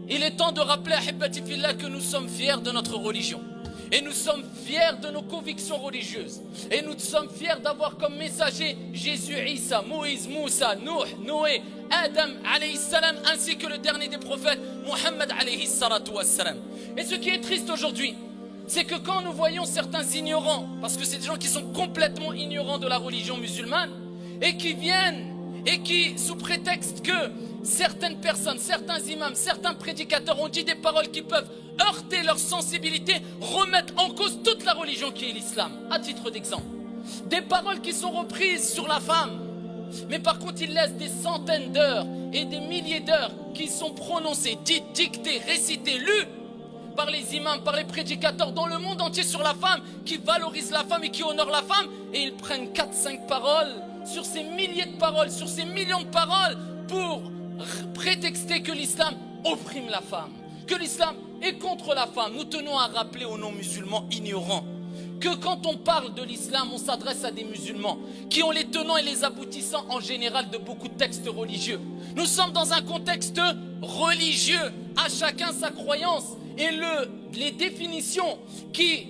il est temps de rappeler à Hibbati Fillah que nous sommes fiers de notre religion. Et nous sommes fiers de nos convictions religieuses. Et nous sommes fiers d'avoir comme messager Jésus, Isa, Moïse, Moussa, Nuh, Noé, Adam alayhi salam, ainsi que le dernier des prophètes, Muhammad alayhi salatu wassalam. Et ce qui est triste aujourd'hui, c'est que quand nous voyons certains ignorants, parce que c'est des gens qui sont complètement ignorants de la religion musulmane, et qui viennent, et qui, sous prétexte que certaines personnes, certains imams, certains prédicateurs ont dit des paroles qui peuvent heurter leur sensibilité, remettent en cause toute la religion qui est l'islam. À titre d'exemple, des paroles qui sont reprises sur la femme, mais par contre ils laissent des centaines d'heures et des milliers d'heures qui sont prononcées, dites, dictées, récitées, lues par les imams, par les prédicateurs dans le monde entier sur la femme, qui valorisent la femme et qui honorent la femme, et ils prennent 4-5 paroles sur ces milliers de paroles, sur ces millions de paroles, pour prétexter que l'islam opprime la femme, que l'islam est contre la femme. Nous tenons à rappeler aux non-musulmans ignorants que quand on parle de l'islam, on s'adresse à des musulmans qui ont les tenants et les aboutissants en général de beaucoup de textes religieux. Nous sommes dans un contexte religieux, à chacun sa croyance, et les définitions qui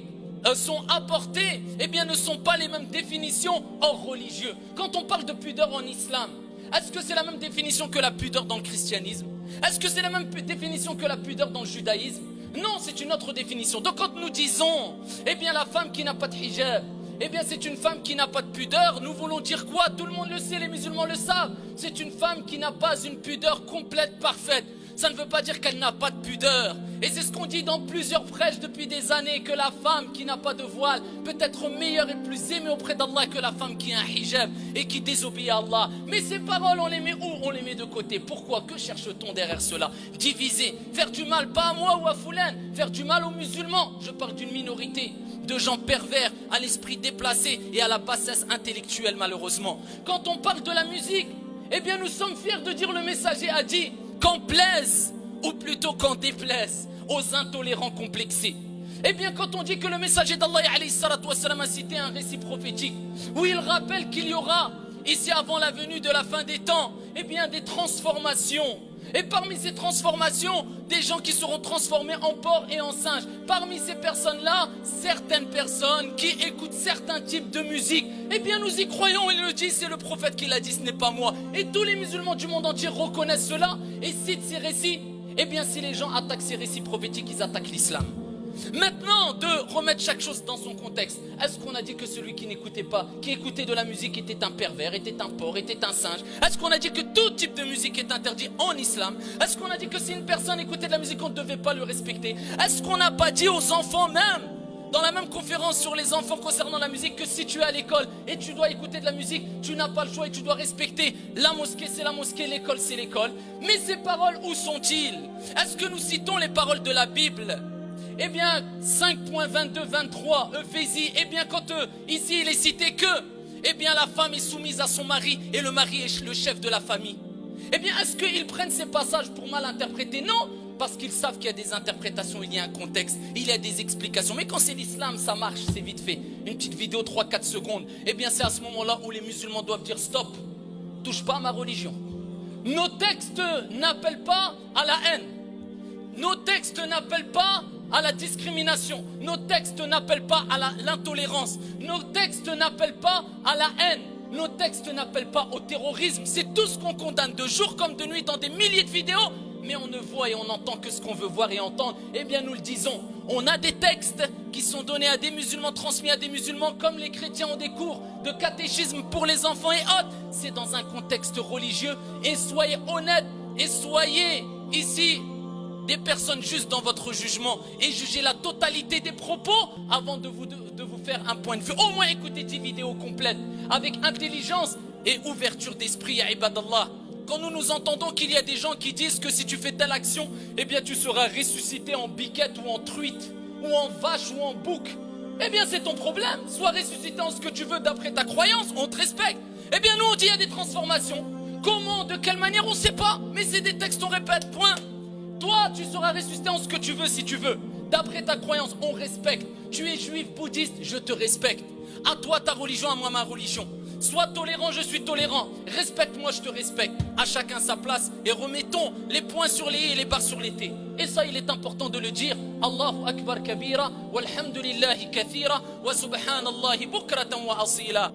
sont apportées, eh bien, ne sont pas les mêmes définitions hors religieux. Quand on parle de pudeur en islam, est-ce que c'est la même définition que la pudeur dans le christianisme? Est-ce que c'est la même définition que la pudeur dans le judaïsme? Non, c'est une autre définition. Donc quand nous disons, eh bien la femme qui n'a pas de hijab, eh bien c'est une femme qui n'a pas de pudeur, nous voulons dire quoi? Tout le monde le sait, les musulmans le savent. C'est une femme qui n'a pas une pudeur complète, parfaite. Ça ne veut pas dire qu'elle n'a pas de pudeur. Et c'est ce qu'on dit dans plusieurs prêches depuis des années, que la femme qui n'a pas de voile peut être meilleure et plus aimée auprès d'Allah que la femme qui a un hijab et qui désobéit à Allah. Mais ces paroles, on les met où? On les met de côté. Pourquoi? Que cherche-t-on derrière cela? Diviser, faire du mal, pas à moi ou à Foulan, faire du mal aux musulmans. Je parle d'une minorité de gens pervers, à l'esprit déplacé et à la bassesse intellectuelle malheureusement. Quand on parle de la musique, eh bien nous sommes fiers de dire, le messager a dit, qu'en plaise, ou plutôt qu'en déplaise, aux intolérants complexés. Eh bien quand on dit que le messager d'Allah a cité un récit prophétique, où il rappelle qu'il y aura, ici avant la venue de la fin des temps, eh bien des transformations. Et parmi ces transformations, des gens qui seront transformés en porcs et en singes. Parmi ces personnes-là, certaines personnes qui écoutent certains types de musique. Eh bien nous y croyons, il le dit, c'est le prophète qui l'a dit, ce n'est pas moi. Et tous les musulmans du monde entier reconnaissent cela et citent ces récits. Eh bien si les gens attaquent ces récits prophétiques, ils attaquent l'islam. Maintenant, de remettre chaque chose dans son contexte. Est-ce qu'on a dit que celui qui n'écoutait pas, qui écoutait de la musique était un pervers, était un porc, était un singe? Est-ce qu'on a dit que tout type de musique est interdit en islam? Est-ce qu'on a dit que si une personne écoutait de la musique, on ne devait pas le respecter? Est-ce qu'on n'a pas dit aux enfants même, dans la même conférence sur les enfants concernant la musique, que si tu es à l'école et tu dois écouter de la musique, tu n'as pas le choix et tu dois respecter la mosquée, c'est la mosquée, l'école, c'est l'école? Mais ces paroles, où sont-ils? Est-ce que nous citons les paroles de la Bible? Eh bien, 5.22-23, Ephésie, eh bien, quand ici il est cité que, eh bien, la femme est soumise à son mari et le mari est le chef de la famille. Eh bien, est-ce qu'ils prennent ces passages pour mal interpréter? Non, parce qu'ils savent qu'il y a des interprétations, il y a un contexte, il y a des explications. Mais quand c'est l'islam, ça marche, c'est vite fait. Une petite vidéo, 3-4 secondes. Eh bien, c'est à ce moment-là où les musulmans doivent dire stop, touche pas à ma religion. Nos textes n'appellent pas à la haine. Nos textes n'appellent pas à la discrimination. Nos textes n'appellent pas à l'intolérance. Nos textes n'appellent pas à la haine. Nos textes n'appellent pas au terrorisme. C'est tout ce qu'on condamne de jour comme de nuit dans des milliers de vidéos. Mais on ne voit et on n'entend que ce qu'on veut voir et entendre. Eh bien nous le disons, on a des textes qui sont donnés à des musulmans, transmis à des musulmans, comme les chrétiens ont des cours de catéchisme pour les enfants et autres. C'est dans un contexte religieux. Et soyez honnêtes et soyez ici des personnes justes dans votre jugement et jugez la totalité des propos avant de vous faire un point de vue. Au moins écoutez 10 vidéos complètes avec intelligence et ouverture d'esprit, ya ibadallah. Quand nous entendons qu'il y a des gens qui disent que si tu fais telle action, eh bien tu seras ressuscité en biquette ou en truite ou en vache ou en bouc. Eh bien c'est ton problème. Sois ressuscité en ce que tu veux d'après ta croyance, on te respecte. Eh bien nous on dit il y a des transformations. Comment, de quelle manière, on ne sait pas. Mais c'est des textes, on répète, point. Toi, tu seras ressuscité en ce que tu veux si tu veux. D'après ta croyance, on respecte. Tu es juif, bouddhiste, je te respecte. À toi ta religion, à moi ma religion. Sois tolérant, je suis tolérant. Respecte-moi, je te respecte. À chacun sa place et remettons les points sur les i et les barres sur les t. Et ça, il est important de le dire. Allahu Akbar kabira, walhamdulillahi kathira, wa subhanallahi bukratan wa asila.